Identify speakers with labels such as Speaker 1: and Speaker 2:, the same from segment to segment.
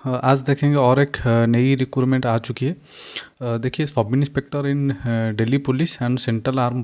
Speaker 1: आज देखेंगे और एक नई रिक्रूटमेंट आ चुकी है। देखिए, sub inspector in Delhi police and central arm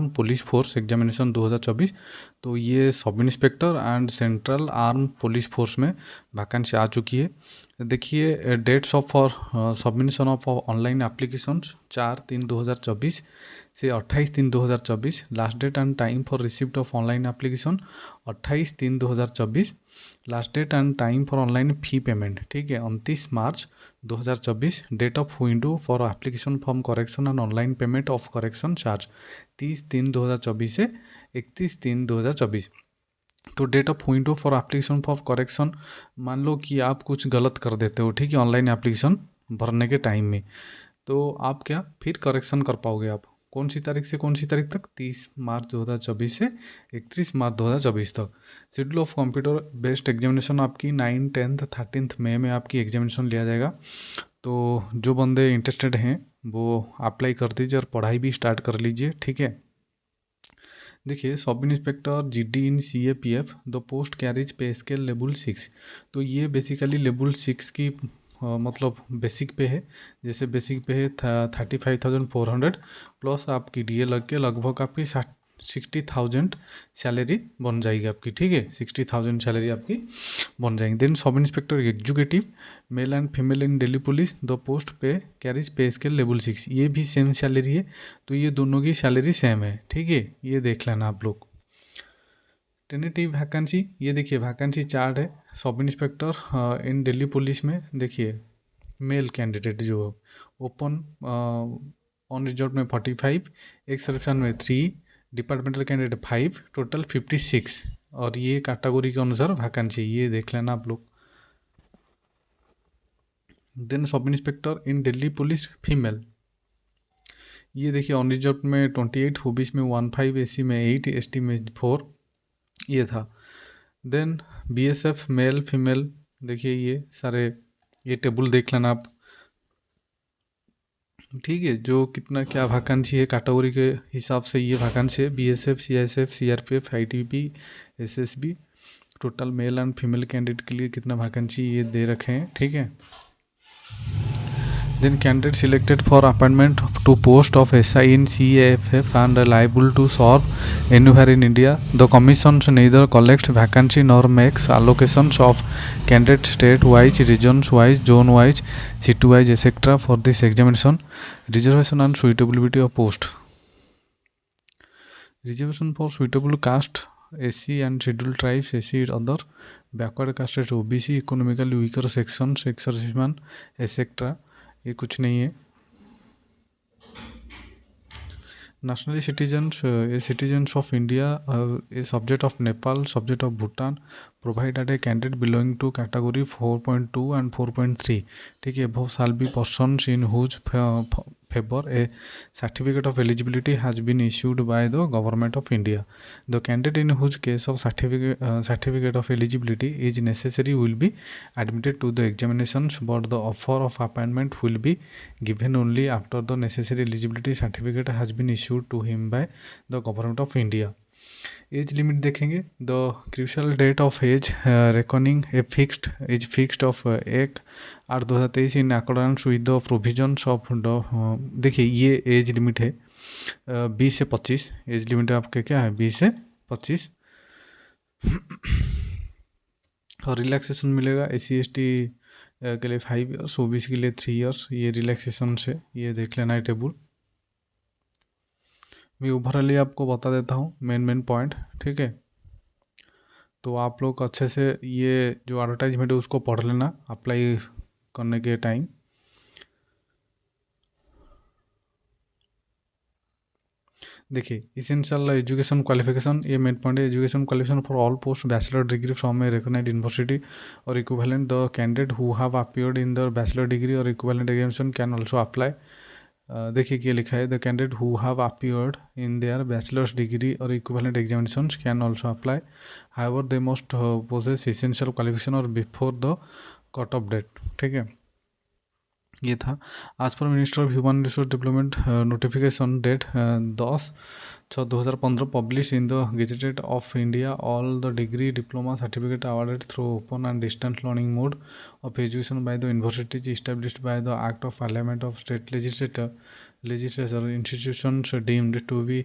Speaker 1: police force examination 2024। तो ये sub inspector and central arm police force में वैकेंसी आ चुकी है। देखिए, dates of for submission of online applications 4/3/2024 से 28/3/2024। Last date and time for receipt of online application 28/3/2024। Last date and time for online fee payment, ठीक है, 29 March 2024। Date of window for application form correction and online payment of correction charge 30/3/2024 से 31/3/2024। तो date of window for application for correction, मान लो कि आप कुछ गलत कर देते हो, ठीक है, ऑनलाइन एप्लीकेशन भरने के टाइम में, तो आप क्या फिर करेक्शन कर पाओगे आप कौन सी तारीख से कौन सी तारीख तक, 30 मार्च 2024 से 31 मार्च 2024 तक। Schedule of computer based examination आपकी 9, 10, 13 मई में आपकी एग्जामिनेशन लिया जाएगा। तो जो बंदे इंटरेस्टेड हैं वो अप्लाई कर दीजिए और पढ़ाई भी स्टार्ट कर लीजिए, ठीक है। देखिए, sub inspector GD in CAPF the post carriage pay scale level 6। तो ये बेसिकली लेवल 6 की मतलब बेसिक पे है। जैसे बेसिक पे है 35,400 प्लस आपकी DA लग के लगभग आपकी 60,000 सैलरी बन जाएगी आपकी, ठीक है, 60,000 सैलरी आपकी बन जाएंगे। Then sub inspector executive male and female in Delhi police the post pay carriage pay scale level 6, ये भी सेम सैलरी है। तो ये दोनों की सैलरी सेम है, ठीक है, ये देख लेना आप लोग। टेनेटिव वैकेंसी, ये देखिए वैकेंसी चार्ट है। सब इंस्पेक्टर इन दिल्ली पुलिस में देखिए, मेल कैंडिडेट जो ओपन ऑन रिजर्व में 45, एक्स सर्विसमैन में 3, डिपार्टमेंटल कैंडिडेट 5, टोटल 56। और ये कैटेगरी के अनुसार वैकेंसी, ये देख लेना आप लोग। Then sub inspector in Delhi police female, ये देखिए ऑन रिजर्व में 28, ओबीसी में 15, SC में 8, ST में 4, ये था। देन BSF मेल फीमेल, देखिए ये सारे, ये टेबल देख लेना आप, ठीक है, जो कितना क्या वैकेंसी है कैटेगरी के हिसाब से ये वैकेंसी है। BSF, CSF, CRPF, ITB, SSB, total mail and female candidate के लिए कितना वैकेंसी ये दे रखे हैं, ठीक है। Then candidate selected for appointment to post of SI in CAFF and liable to serve anywhere in India. The commission neither collects vacancy nor makes allocations of candidate state-wise, regions-wise, zone-wise, city-wise, etc. for this examination. Reservation and suitability of post. Reservation for suitable caste, SC and scheduled tribes, SC other, backward castes, OBC, economically weaker sections, ex-servicemen, etc. ये कुछ नहीं है। nationally citizens, citizens of India, a subject of Nepal, subject of Bhutan, provided a candidate belonging to category 4.2 and 4.3, ठीक है, both shall be persons in whose favor a certificate of eligibility has been issued by the government of India. The candidate in whose case of certificate of eligibility is necessary will be admitted to the examinations, but the offer of appointment will be given only after the necessary eligibility certificate has been issued to him by the government of India. Age limit देखेंगे, the crucial date of age reckoning is fixed of 1/8/2023 in accordance with the provisions of the, देखिए ये age limit है 20 से 25, age limit आपके क्या है 20 से 25। और रिलैक्सेशन मिलेगा SC ST के लिए 5 ईयर्स, OBC के लिए 3 ईयर्स, ये रिलैक्सेशन से, ये देख लेना है टेबल। मैं ओवरऑली आपको बता देता हूँ मेन पॉइंट, ठीक है। तो आप लोग अच्छे से ये जो एडवर्टाइजमेंट है उसको पढ़ लेना अप्लाई करने के टाइम। देखिए, इसेंशियल एजुकेशन क्वालिफिकेशन, ये मेन पॉइंट है। Education qualification for all post bachelor degree from a recognised university और equivalent, the candidate who have appeared in the bachelor degree और equivalent examination can also apply. देखिए क्या लिखा है, the candidate who have appeared in their bachelors degree और equivalent examination can also apply, however they must possess essential qualification और before the cut off date, ठीक है। ये था। आज पर minister of human resource development notification date 10/6/2015 publish in the gazetted of India all the degree diploma certificate awarded through open and distance learning mode of education by the universities established by the act of parliament of state legislature institutions deemed to be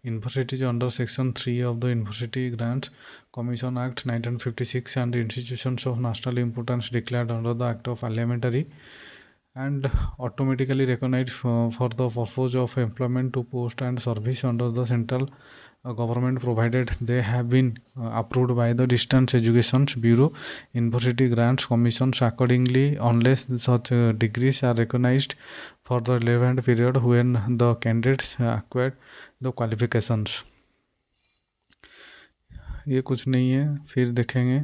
Speaker 1: universities under section 3 of the University Grants Commission Act 1956 and institutions of national importance declared under the act of parliamentary and automatically recognized for the purpose of employment to post and service under the central government provided they have been approved by the distance education bureau university grants commissions accordingly unless such degrees are recognized for the relevant period when the candidates acquired the qualifications। ये कुछ नहीं है। फिर देखेंगे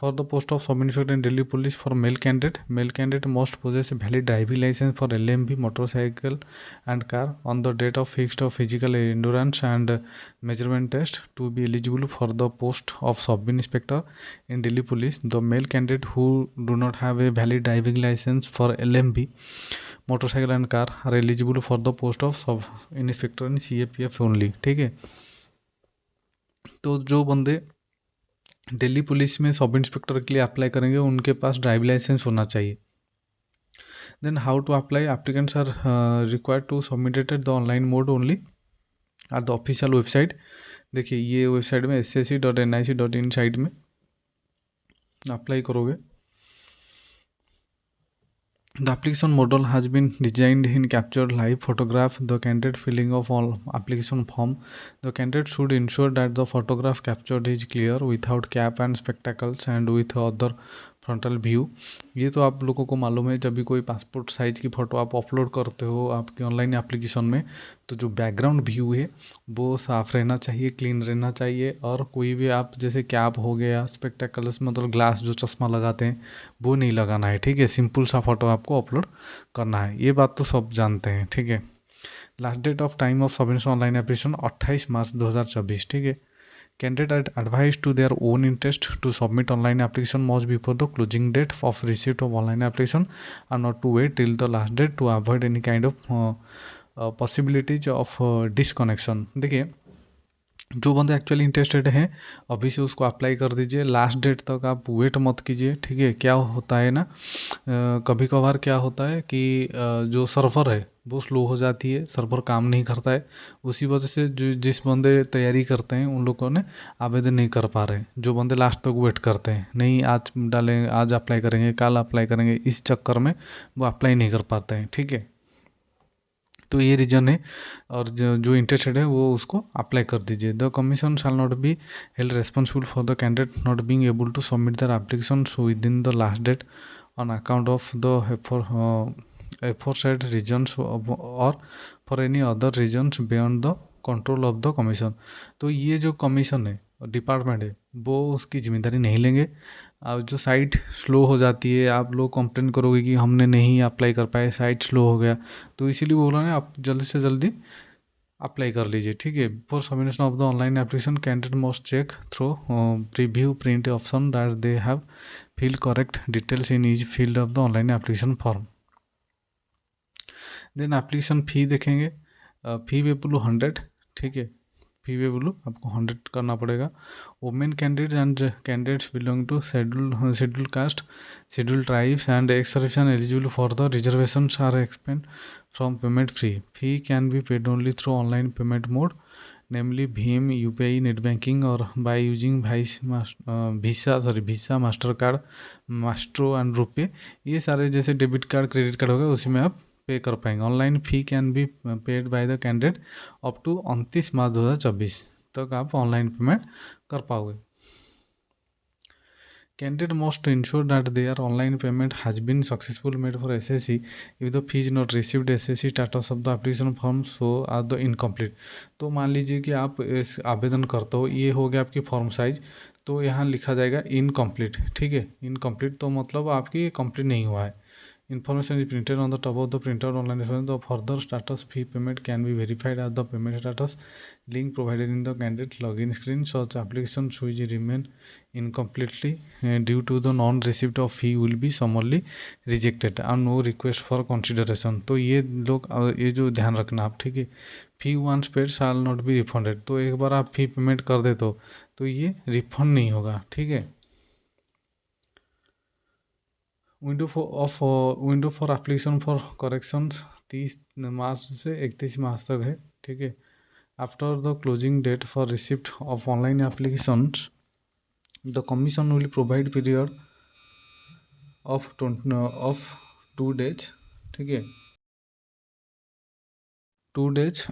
Speaker 1: for the post of sub-inspector in Delhi Police for male candidate must possess a valid driving license for LMV motorcycle and car on the date of fixed of physical endurance and measurement test to be eligible for the post of sub-inspector in Delhi Police. The male candidate who do not have a valid driving license for LMV motorcycle and car are eligible for the post of sub-inspector in CAPF only। ठीक है, तो जो बंदे Delhi police में sub inspector के लिए apply करेंगे उनके पास ड्राइविंग लाइसेंस होना चाहिए। Then how to apply, applicants are required to submitted the online mode only at the official website. देखिए ये वेबसाइट में ssc.nic.in साइट में अप्लाई करोगे। The application model has been designed in captured live photograph the candidate filling of all application form. The candidate should ensure that the photograph captured is clear without cap and spectacles and with other frontal view. ये तो आप लोगों को मालूम है, जब भी कोई पासपोर्ट साइज़ की फ़ोटो आप अपलोड करते हो आपके ऑनलाइन एप्लीकेशन में, तो जो बैकग्राउंड व्यू है वो साफ़ रहना चाहिए, क्लीन रहना चाहिए। और कोई भी आप जैसे कैप हो गया, स्पेक्टेकल्स मतलब ग्लास जो चश्मा लगाते हैं वो नहीं लगाना है। ठीक है, सिंपल सा फ़ोटो आपको अपलोड करना है। ये बात तो सब जानते हैं। ठीक है, last date of time of submission online application 28 March 2024। ठीक है, candidate advised to their own interest to submit online application must before the closing date of receipt of online application and not to wait till the last date to avoid any kind of possibilities of disconnection। देखिए जो बंदे actually interested हैं अभी से उसको apply कर दीजिए, last date तक आप वेट मत कीजिए। ठीक है, क्या होता है ना, कभी कभार क्या होता है कि जो सर्वर है वो स्लो हो जाती है, सर्वर काम नहीं करता है, उसी वजह से जो जिस बंदे तैयारी करते हैं उन लोगों ने आवेदन नहीं कर पा रहे हैं। जो बंदे लास्ट तक वेट करते हैं, नहीं आज डालेंगे, आज अप्लाई करेंगे, कल अप्लाई करेंगे, इस चक्कर में वो अप्लाई नहीं कर पाते हैं। ठीक है, तो ये रीज़न है। और जो इंटरेस्टेड है वो उसको अप्लाई कर दीजिए। The commission shall not be held responsible for the candidate not being able to submit their application within the last date on account of the aforesaid reasons or for any other reasons beyond the control of the commission. तो ये जो commission है, department है, वो उसकी जिम्मेदारी नहीं लेंगे। अब जो साइट स्लो हो जाती है, आप लोग कंप्लेन करोगे कि हमने नहीं अप्लाई कर पाए, साइट स्लो हो गया, तो इसीलिए बोला है आप जल्दी से जल्दी अप्लाई कर लीजिए। ठीक है, for submission of the online application candidate must check through preview print option that they have fill correct details in each field of the online application form. Then application fee देखेंगे, fee वेबुलू 100। ठीक है, फ़ी वेबुलू आपको 100 करना पड़ेगा। Women candidates and candidates belong to schedule caste, schedule tribes and ex serviceman eligible for the reservation are expend from payment free. Fee can be paid only through online payment mode namely भीम, UPI, net banking और by using Visa, Mastercard, Maestro and RuPay. ये सारे जैसे debit card, credit card हो गए, उसी में आप पे कर पाएंगे। Online fee can be paid by the candidate up to 29 March 2024 तक आप ऑनलाइन पेमेंट कर पाओगे। Candidate must ensure that their online payment has been successful made for SSC if the fees not received SSC status of the application form so are the incomplete. तो मान लीजिए कि आप इस आवेदन करते हो, ये हो गया आपकी फॉर्म साइज, तो यहाँ लिखा जाएगा इनकम्प्लीट। ठीक है, इनकम्प्लीट तो मतलब आपकी कंप्लीट नहीं हुआ है। Information is printed on the top of the printout online. The further status fee payment can be verified as the payment status link provided in the candidate login screen. Such applications which remain incompletely due to the non-receipt of fee will be summarily rejected and no request for consideration. तो ये लोग ये जो ध्यान रखना आप, ठीक है, fee once paid shall not be refunded. तो एक बार आप फी पेमेंट कर दे तो ये रिफंड नहीं होगा, ठीक है। Window for application for corrections 30 March से 31 मार्च तक है, ठीक है। After the closing date for receipt of online applications the commission will provide period of 2 days, ठीक है, 2 days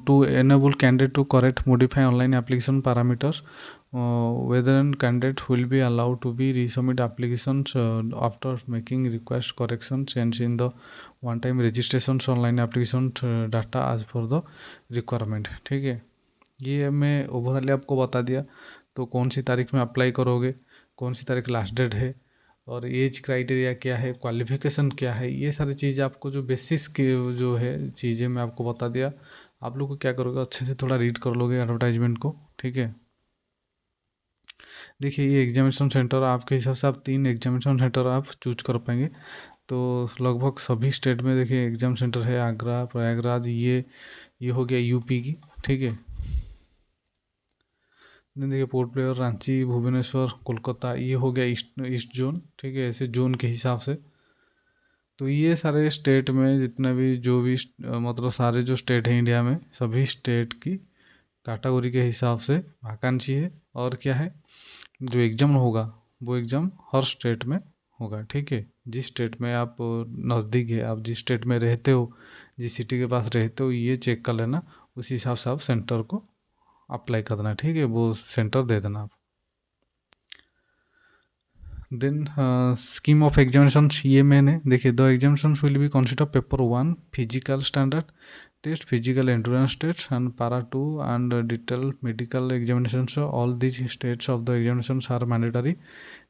Speaker 1: to enable candidate to correct modify online application parameters. Whether candidate will be allowed to be resubmit applications after making request correction change in the one time registrations online application data as per the requirement, ठीक है। ये मैं overall आपको बता दिया। तो कौन सी तारीख में अप्लाई करोगे, कौन सी तारीख लास्ट डेट है, और एज क्राइटेरिया क्या है, क्वालिफिकेशन क्या है, ये सारी चीज़ आपको जो बेसिस के जो है चीज़ें मैं आपको बता दिया। आप लोग को क्या करोगे, अच्छे से थोड़ा रीड कर लोगे एडवर्टाइजमेंट को, ठीक है। देखिए ये एग्जामिनेशन सेंटर आपके हिसाब से आप 3 एग्जामिनेशन सेंटर आप चूज कर पाएंगे। तो लगभग सभी स्टेट में देखिए एग्जाम सेंटर है, आगरा, प्रयागराज, ये हो गया यूपी की, ठीक है। देखिए पोर्ट ब्लेयर, रांची, भुवनेश्वर, कोलकाता, ये हो गया ईस्ट जोन, ठीक है, ऐसे जोन के हिसाब से। तो ये सारे स्टेट में जितने भी जो भी मतलब सारे जो स्टेट हैं इंडिया में, सभी स्टेट की कैटेगरी के हिसाब से वैकेंसी है। और क्या है, जो एग्ज़ाम होगा वो एग्ज़ाम हर स्टेट में होगा, ठीक है। जिस स्टेट में आप नज़दीक है, आप जिस स्टेट में रहते हो, जिस सिटी के पास रहते हो, ये चेक कर लेना, उसी हिसाब से आप सेंटर को अप्लाई कर देना, ठीक है, वो सेंटर दे देना आप। देन स्कीम ऑफ एग्जामिनेशंस ये मैंने देखिए, the examinations will be consist of paper 1 physical standard test, physical endurance test and para 2 and detailed medical examinations. So all these states of the examinations are mandatory.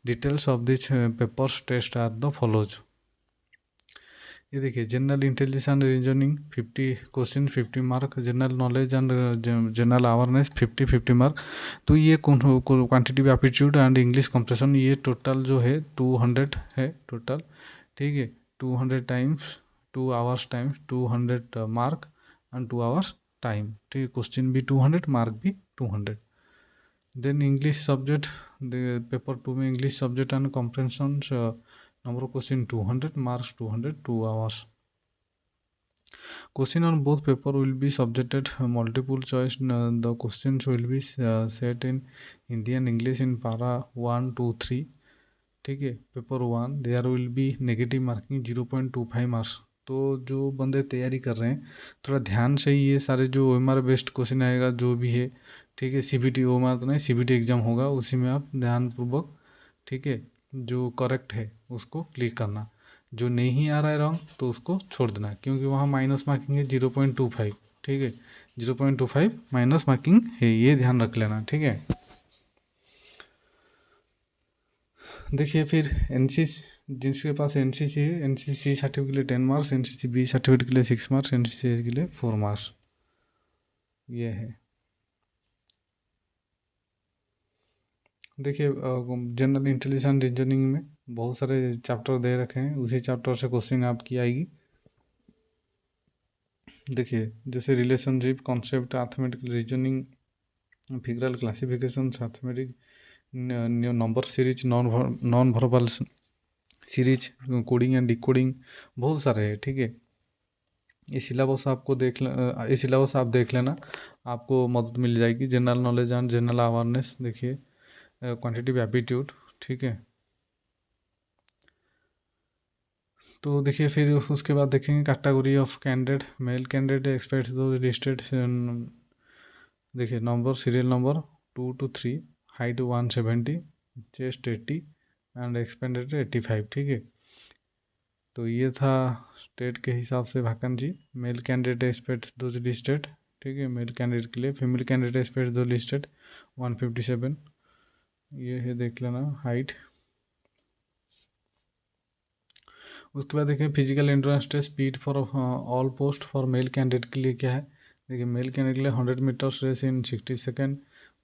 Speaker 1: Details of these papers test are the follows. ये देखिए general intelligence and reasoning 50 question 50 mark, general knowledge and general awareness 50 mark. तो ये quantitative aptitude and English compression, ये total जो है 200 है total, ठीक है। 200 times 2 hours times 200 mark and 2 hours time, ठीक है। क्वेश्चन भी 200, मार्क भी 200। देन इंग्लिश सब्जेक्ट पेपर 2 में English subject and comprehension number of question 200, marks 200, 2 hours. Question on both paper will be subjected multiple choice. The questions will be set in Hindi and English in para 1, 2, 3, ठीक है। Paper 1 there will be negative marking 0.25 marks. तो जो बंदे तैयारी कर रहे हैं थोड़ा ध्यान से ही ये सारे जो OMR बेस्ड क्वेश्चन आएगा जो भी है, ठीक है, CBT OMR तो नहीं, CBT एग्जाम होगा, उसी में आप ध्यानपूर्वक, ठीक है, जो करेक्ट है उसको क्लिक करना, जो नहीं आ रहा है रॉन्ग तो उसको छोड़ देना, क्योंकि वहाँ माइनस मार्किंग है 0.25, ठीक है, 0.25 माइनस मार्किंग है, ये ध्यान रख लेना, ठीक है। देखिए फिर NCC, जिसके पास NCC है, NCC सर्टिफिकेट के लिए 10 मार्क्स, NCC B सर्टिफिकेट के लिए 6 मार्क्स, NCC A के लिए 4 मार्क्स, ये है। देखिए जनरल इंटेलिजेंस रीजनिंग में बहुत सारे चैप्टर दे रखे हैं, उसी चैप्टर से क्वेश्चन आपकी आएगी। देखिए जैसे relationship concept, arithmetical reasoning, figural classification, arithmetic, number series, non verbal series, coding and decoding, बहुत सारे हैं, ठीक है। ये सिलेबस आपको ये सिलेबस आप देख लेना, आपको मदद मिल जाएगी। General knowledge and general awareness देखिए, क्वांटिटिव एप्टीट्यूड, ठीक है। तो देखिए फिर उसके बाद देखेंगे category of candidate, mail candidate expect to listed, देखिए number, serial number 2 to 3, height 170, chest 80 and expanded 85, ठीक है। तो ये था स्टेट के हिसाब से vacancy. Male candidate expect to listed, ठीक है, मेल कैंडिडेट के लिए। Female candidate expect to listed 157, ये है देख लेना हाइट। उसके बाद देखिए physical endurance test speed for all post for male candidate के लिए क्या है। देखिए मेल कैंडिडेट के लिए 100 metres race in 60 second,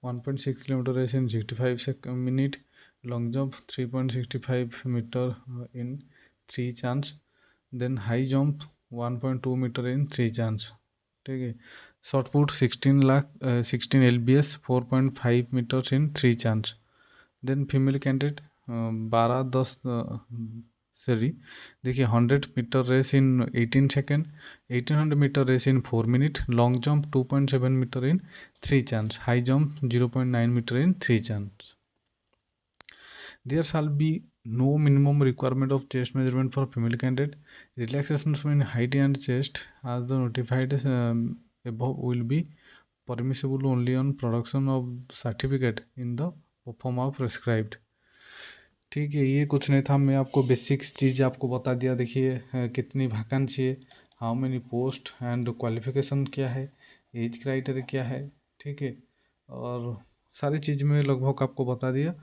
Speaker 1: 1.6 kilometre race in 65 minute, long jump 3.65 metre in 3 chance, then high jump 1.2 metre in 3 chance. ठीक है। Short put 16 LBS 4.5 metres in 3 chance. Then female candidate 12-10 sorry देखिए 100 metre race in 18 second, 1800 metre race in 4 minute, long jump 2.7 metre in 3 chance, high jump 0.9 metre in 3 chance. There shall be no minimum requirement of chest measurement for female candidate. Relaxations in height and chest as the notified above will be permissible only on production of certificate in the form of prescribed। ठीक है, ये कुछ नहीं था, मैं आपको basics चीज़ आपको बता दिया। देखिए कितनी वैकेंसी है, how many post and qualification क्या है, एज क्राइटेरिया क्या है। ठीक है, और सारी चीज़ में लगभग आपको बता दिया।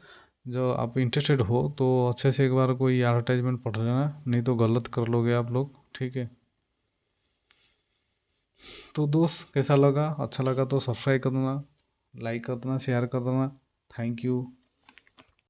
Speaker 1: जो आप इंटरेस्टेड हो तो अच्छे से एक बार कोई एडवर्टाइजमेंट पढ़ लेना, नहीं तो गलत कर लोगे आप लोग। ठीक है, तो दोस्त कैसा लगा, अच्छा लगा तो सब्सक्राइब कर देना, लाइक कर देना, शेयर कर देना। Thank you.